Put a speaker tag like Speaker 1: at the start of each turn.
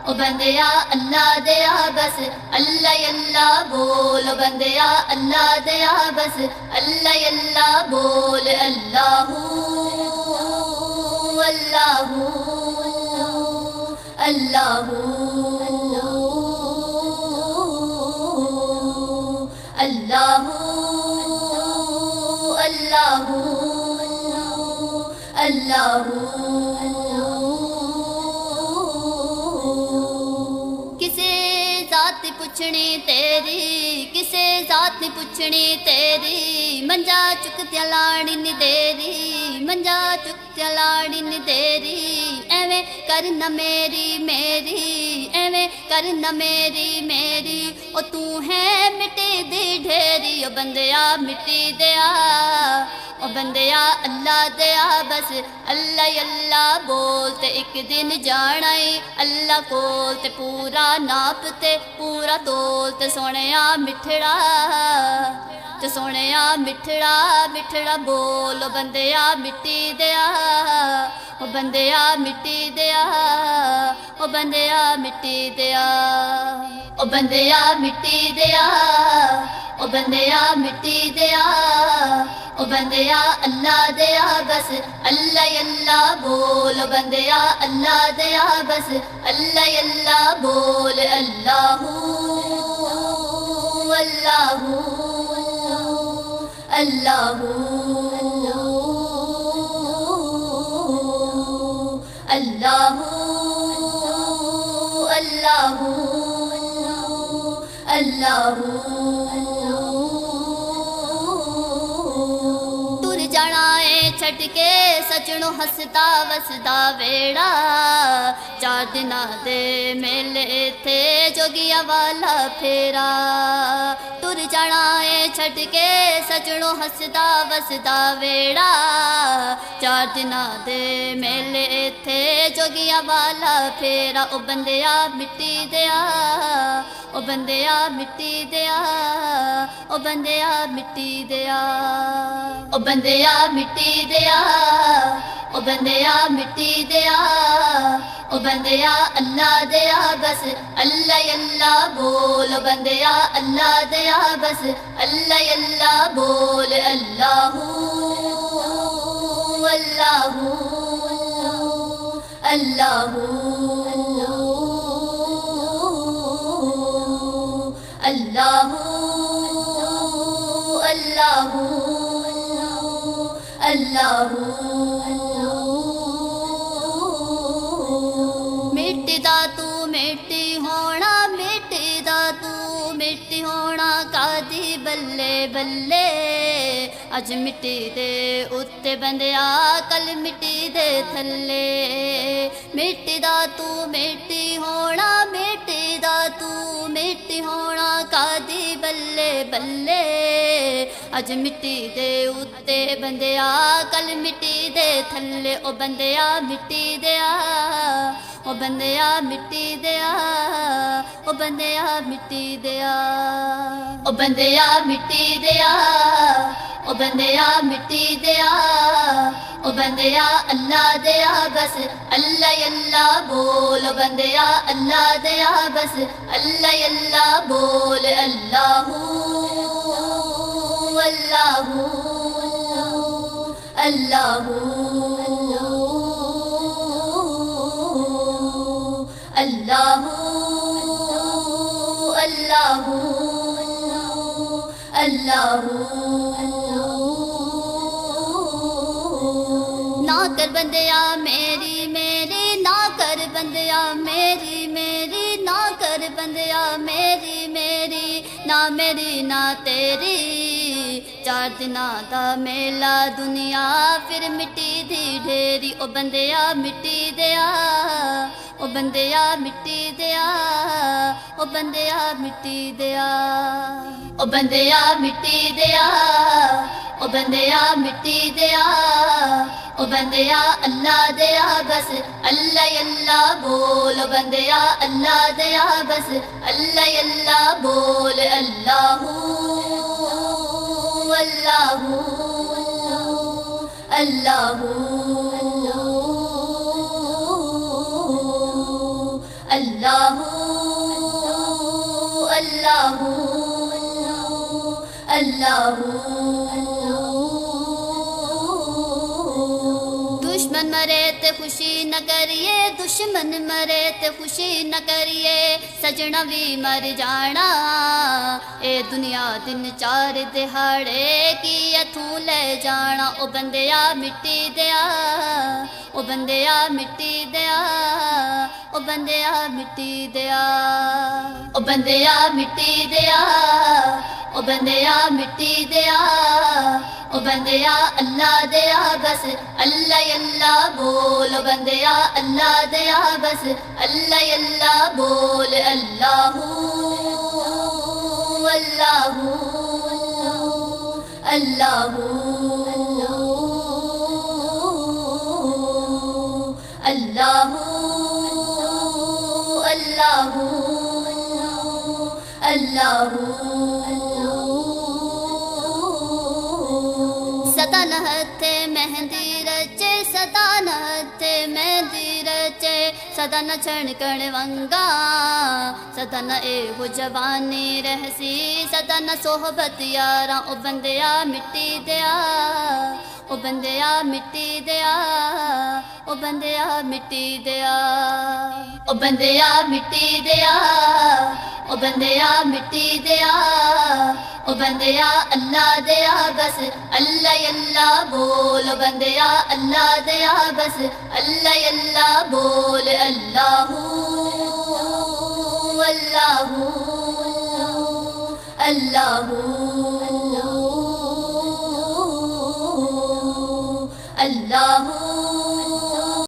Speaker 1: او بندیا اللہ دیا بس اللہ اللہ بول، او بندیا اللہ دیا بس اللہ اللہ بول، اللہ اللہ اللہ اللہ اللہ اللہ۔ کسے ذات پوچھنی تیری، کسے ذات پوچھنی تیری، منجا چکتیا لاڑی نی دیری، منجا چکتیا لاڑی نی دیری، ایویں کرنا میری میری، ایویں کرنا میری میری، او تو ہے مٹی دی ڈھیری، او بندیا مٹی دیا، او بندیا اللہ دیا بس اللہ اللہ بولتے، ایک دن جانا ای اللہ کول تے پورا ناپتے پورا تولتے، سونیا مٹھڑا تے سونیا مٹھڑا مٹھڑا بول، او بندیا مٹی دیا، او بندیا مٹی دیا، او بندیا مٹی دیا، او بندیا مٹی دیا، او بندیا مٹی دیا، او بندیا اللہ دیا بس اللہ اللہ بول، او بندیا اللہ دیا بس اللہ اللہ بول، اللہ اللہ اللہ اللہ اللہ تر جانا ہے چھٹ کے سجنوں ہستا وسدا ویڑا، 4 دناں دے میلے تھے جوگیا والا پھیرا، تر جانا ہے چھٹ کے سجنوں ہسدا وسدا ویڑا، 4 دناں دے میلے تھے جوگیا والا پھیرا، او بندیا مٹی دیا، او بندیا مٹی دیا، او بندیا مٹی دیا، او بندیا مٹی دیا، او بندیا مٹی دیا، او بندیا اللہ دیا بس اللہ اللہ بول، او بندیا اللہ دیا بس اللہ اللہ بول، اللہ اللہ اللہ اللہ اللہ اللہ۔ مٹی دا تو مٹی ہونا، مٹی دا تو مٹی ہونا، کادی بلے بلے، اج مٹی دے اتے بندیا کل مٹی دے تھلے، مٹی دا تو مٹی ہونا، مٹی دا تو مٹی ہونا، کادی بلے بلے، اج مٹی دے اتے بندیا کل مٹی دے تھلے، او بندیا مٹی دیا، او بندیا مٹی دیا، او بندیا مٹی دیا، او بندیا مٹی دیا، او بندیا مٹی دیا، او بندیا اللہ دیا بس اللہ اللہ بول، او بندیا اللہ دیا بس اللہ اللہ بول، اللہ اللہ اللہ اللہ اللہ نہ کر بندیا میری میری، نہ کر بندیا میری میری، نہ کر بندیا میری میری، نہ میری نہ تیری، 4 دناں دا میلہ دنیا پھر مٹی دی ڈھیری، او بندیا مٹی دیا، او بندیا مٹی دیا، او بندیا مٹی دیا، او بندیا مٹی دیا، او بندیا مٹی دیا، او بندیا اللہ دیا بس اللہ اللہ بول، او بندیا اللہ دیا بس اللہ اللہ بول، اللہ اللہ اللہ اللہ اللہ اللہ اللہ دشمن مرے تے خوشی نہ کریے دشمن مرے تے خوشی نہ کریے سجنا بھی مر جانا اے دنیا دن چار دہاڑے کی اتھوں لے جانا او بندیا مٹی دیا او بندیا مٹی دیا او بندیا مٹی دیا او بندیا مٹی دیا او بندیا مٹی دیا او بندیا اللہ دیا بس اللہ اللہ بول او بندیا اللہ دیا بس اللہ اللہ بول اللہ اللہ اللہ اللہ اللہ اللہ سدا نہ ہتھے مہندی رچے سدا نہ ہتھے مہندی رچے سدا نہ چھڑکن ونگا سدا نہ اے ہو جوانی رہسی سدا نہ صحبت یاراں او بندیا مٹی دیا او بندیا مٹی دیا او بندیا مٹی دیا او بندیا مٹی دیا او بندیا مٹی دیا او بندیا اللہ دیا بس اللہ اللہ بول او بندیا اللہ دیا بس اللہ اللہ بول اللہ اللہ اللہ اللہ